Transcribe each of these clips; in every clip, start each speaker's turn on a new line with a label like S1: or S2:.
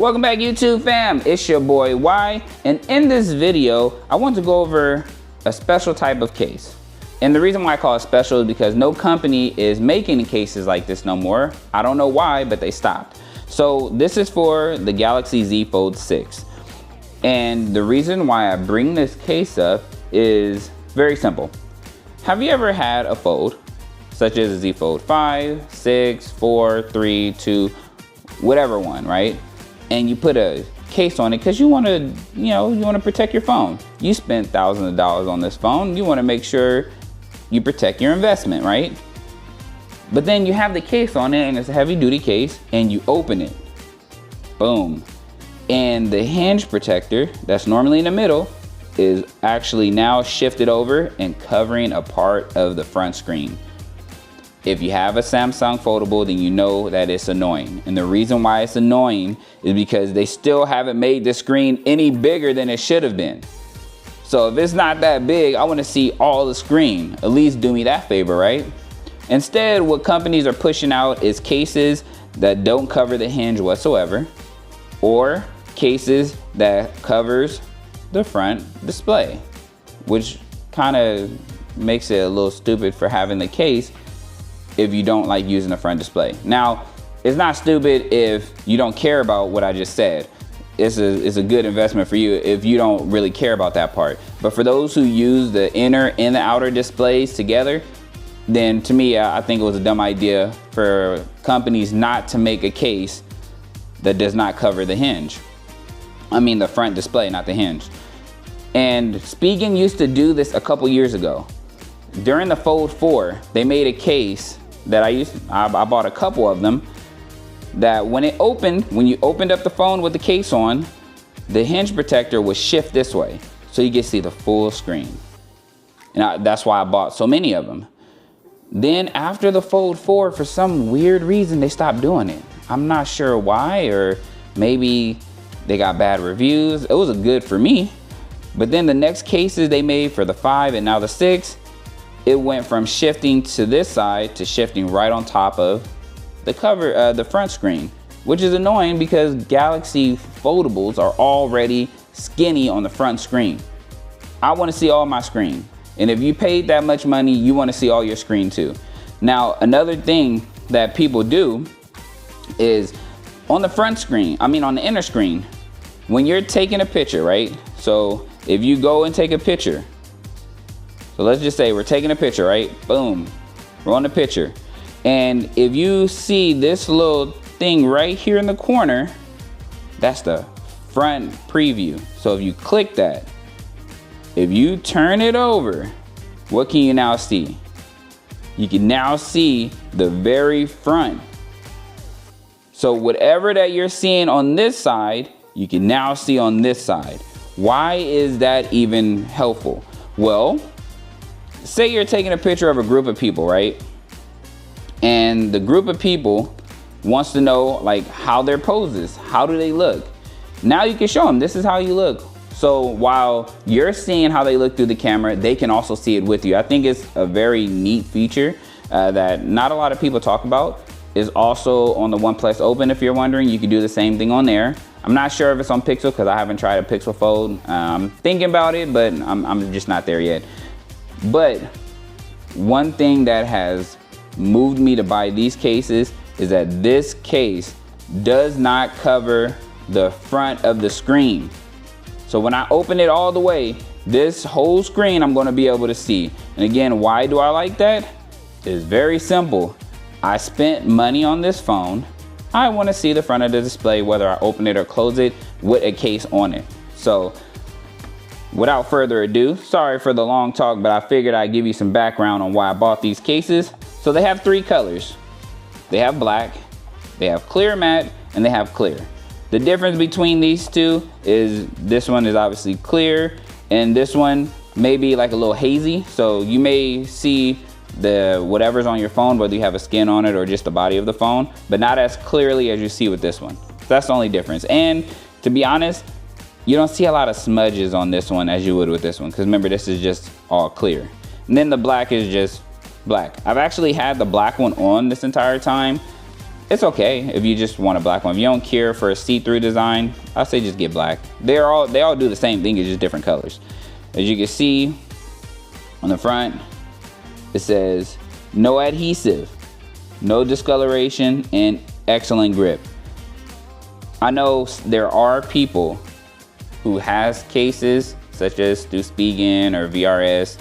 S1: Welcome back, YouTube fam. It's your boy Y, and in this video I want to go over a special type of case. And the reason why I call it special is because no company is making cases like this no more. I don't know why, but they stopped. So this is for the Galaxy Z Fold 6. And the reason why I bring this case up is very simple. Have you ever had a fold, such as a Z Fold 5, 6, 4, 3, 2, whatever one, right? And you put a case on it because you want to, you want to protect your phone. You spent thousands of dollars on this phone. You want to make sure you protect your investment, right? But then you have the case on it, and it's a heavy duty case, and you open it. Boom. And the hinge protector that's normally in the middle is actually now shifted over and covering a part of the front screen. If you have a Samsung foldable, then you know that it's annoying. And the reason why it's annoying is because they still haven't made the screen any bigger than it should have been. So if it's not that big, I want to see all the screen. At least do me that favor, right? Instead, what companies are pushing out is cases that don't cover the hinge whatsoever, or cases that covers the front display, which kind of makes it a little stupid for having the case if you don't like using the front display. Now, it's not stupid if you don't care about what I just said. It's a good investment for you if you don't really care about that part. But for those who use the inner and the outer displays together, then to me, I think it was a dumb idea for companies not to make a case that does not cover the hinge. I mean the front display, not the hinge. And Spigen used to do this a couple years ago. During the Fold 4, they made a case that I bought a couple of them, that when you opened up the phone with the case on, the hinge protector would shift this way so you can see the full screen. And that's why I bought so many of them. Then after the Fold 4, for some weird reason, they stopped doing it. I'm not sure why, or maybe they got bad reviews. It was good for me. But then the next cases they made for the 5 and now the 6, it went from shifting to this side to shifting right on top of the cover, the front screen, which is annoying because Galaxy foldables are already skinny on the front screen. I want to see all my screen. And if you paid that much money, you want to see all your screen too. Now, another thing that people do is on the front screen, on the inner screen, when you're taking a picture, right? So if you go and take a picture, so let's just say we're taking a picture, right? Boom, we're on the picture. And if you see this little thing right here in the corner, that's the front preview. So if you click that, if you turn it over, what can you now see? You can now see the very front. So whatever that you're seeing on this side, you can now see on this side. Why is that even helpful? Well, say you're taking a picture of a group of people, right? And the group of people wants to know like how their poses, how do they look? Now you can show them, this is how you look. So while you're seeing how they look through the camera, they can also see it with you. I think it's a very neat feature that not a lot of people talk about. Is also on the OnePlus Open, if you're wondering. You can do the same thing on there. I'm not sure if it's on Pixel because I haven't tried a Pixel Fold. I'm thinking about it, but I'm just not there yet. But one thing that has moved me to buy these cases is that this case does not cover the front of the screen. So when I open it all the way, this whole screen I'm going to be able to see. And again, why do I like that? It's very simple. I spent money on this phone. I want to see the front of the display, whether I open it or close it, with a case on it. So without further ado, sorry for the long talk, but I figured I'd give you some background on why I bought these cases. So they have 3 colors. They have black, they have clear matte, and they have clear. The difference between these two is this one is obviously clear, and this one may be like a little hazy. So you may see the whatever's on your phone, whether you have a skin on it or just the body of the phone, but not as clearly as you see with this one. So that's the only difference. And to be honest, you don't see a lot of smudges on this one as you would with this one, because remember, this is just all clear. And then the black is just black. I've actually had the black one on this entire time, it's okay if you just want a black one. If you don't care for a see-through design, I say just get black. They all do the same thing, it's just different colors. As you can see on the front, it says no adhesive, no discoloration, and excellent grip. I know there are people who has cases such as through Spigen or VRS,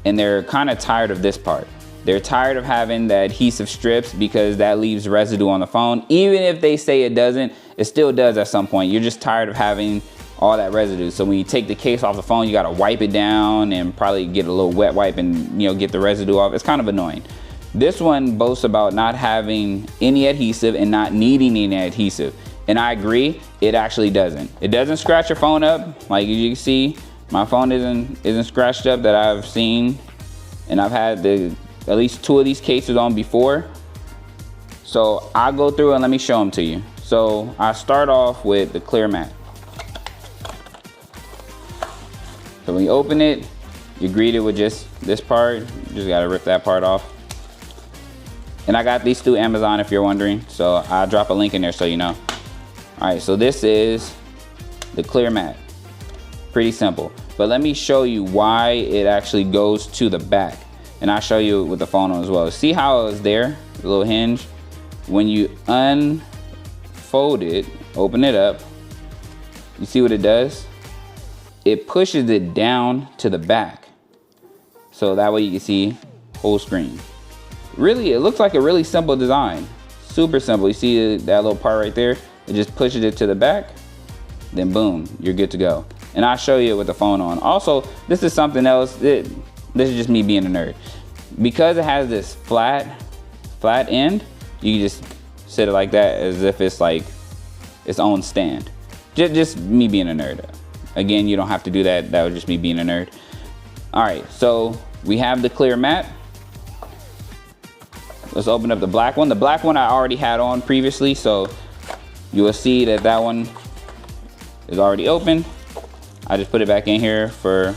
S1: and they're kind of tired of this part. They're tired of having the adhesive strips because that leaves residue on the phone. Even if they say it doesn't, it still does at some point. You're just tired of having all that residue. So when you take the case off the phone, you gotta wipe it down and probably get a little wet wipe and get the residue off. It's kind of annoying. This one boasts about not having any adhesive and not needing any adhesive. And I agree, it actually doesn't. It doesn't scratch your phone up. Like you can see, my phone isn't scratched up that I've seen. And I've had at least 2 of these cases on before. So I'll go through and let me show them to you. So I start off with the clear mat. So when you open it, you're greeted with just this part. You just gotta rip that part off. And I got these through Amazon if you're wondering. So I'll drop a link in there so you know. All right, so this is the clear mat. Pretty simple. But let me show you why it actually goes to the back. And I'll show you with the phone on as well. See how it's there, the little hinge? When you unfold it, open it up, you see what it does? It pushes it down to the back. So that way you can see whole screen. Really, it looks like a really simple design. Super simple. You see that little part right there? It just pushes it to the back, then boom, you're good to go. And I'll show you it with the phone on. Also, this is something else. This is just me being a nerd. Because it has this flat end, you can just sit it like that as if it's like its own stand. Just me being a nerd. Again, you don't have to do that. That was just me being a nerd. All right, so we have the clear mat. Let's open up the black one. The black one I already had on previously, so you will see that one is already open. I just put it back in here for,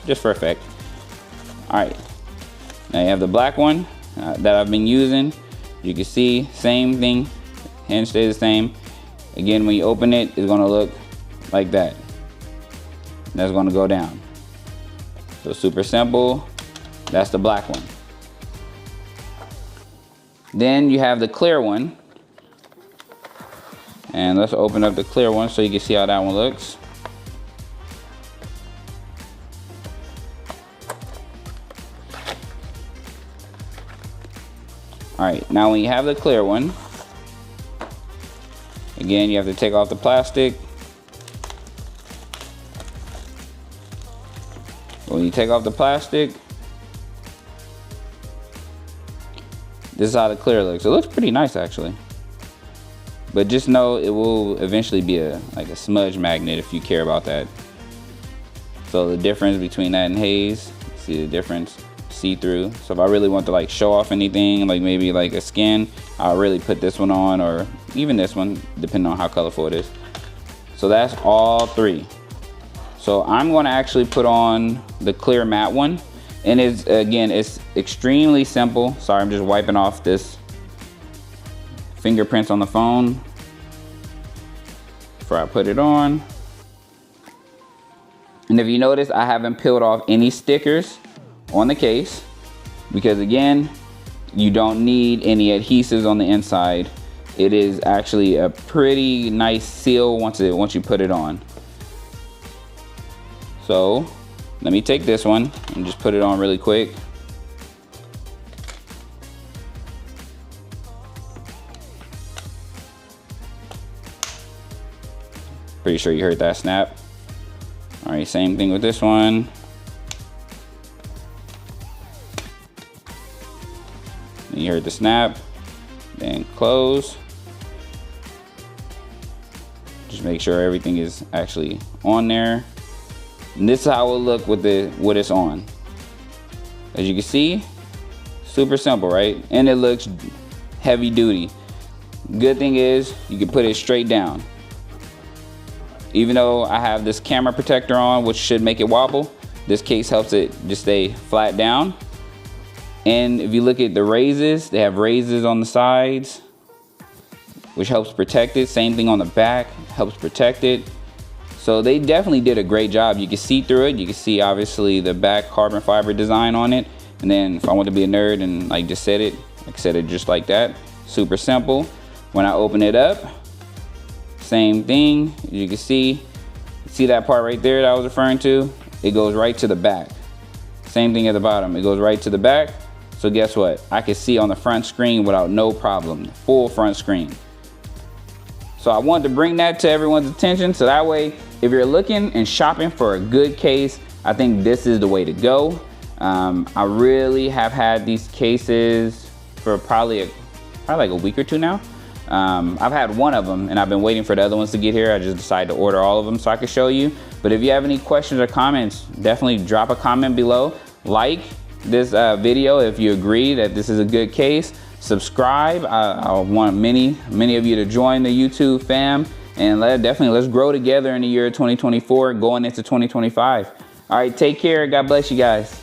S1: just for effect. All right, now you have the black one that I've been using. You can see, same thing, hinge stays the same. Again, when you open it, it's gonna look like that. That's gonna go down. So super simple, that's the black one. Then you have the clear one. And let's open up the clear one so you can see how that one looks. All right, now when you have the clear one, again, you have to take off the plastic. When you take off the plastic, this is how the clear looks. It looks pretty nice actually. But just know it will eventually be like a smudge magnet if you care about that. So the difference between that and haze, see the difference? See-through. So if I really want to like show off anything, like maybe like a skin, I'll really put this one on, or even this one, depending on how colorful it is. So that's all 3. So I'm going to actually put on the clear matte one, and it's extremely simple. Sorry, I'm just wiping off this fingerprints on the phone before I put it on. And if you notice, I haven't peeled off any stickers on the case, because again, you don't need any adhesives on the inside. It is actually a pretty nice seal once you put it on. So let me take this one and just put it on really quick. Pretty sure you heard that snap. All right, same thing with this one. You heard the snap, then close. Just make sure everything is actually on there. And this is how it will look with it's on. As you can see, super simple, right? And it looks heavy duty. Good thing is you can put it straight down. Even though I have this camera protector on, which should make it wobble, this case helps it just stay flat down. And if you look at the raises, they have raises on the sides. which helps protect it. Same thing on the back, helps protect it. So they definitely did a great job. You can see through it. You can see obviously the back carbon fiber design on it. And then if I want to be a nerd and like just set it, I can set it just like that. Super simple. When I open it up, same thing. You can see that part right there that I was referring to? It goes right to the back. Same thing at the bottom. It goes right to the back. So guess what? I can see on the front screen without no problem. Full front screen. So I wanted to bring that to everyone's attention, so that way, if you're looking and shopping for a good case, I think this is the way to go. I really have had these cases for probably like a week or two now. I've had one of them and I've been waiting for the other ones to get here. I just decided to order all of them so I could show you. But if you have any questions or comments, definitely drop a comment below. Like this video if you agree that this is a good case. Subscribe. I want many of you to join the YouTube fam, and let's grow together in the year 2024 going into 2025. All right, take care. God bless you guys.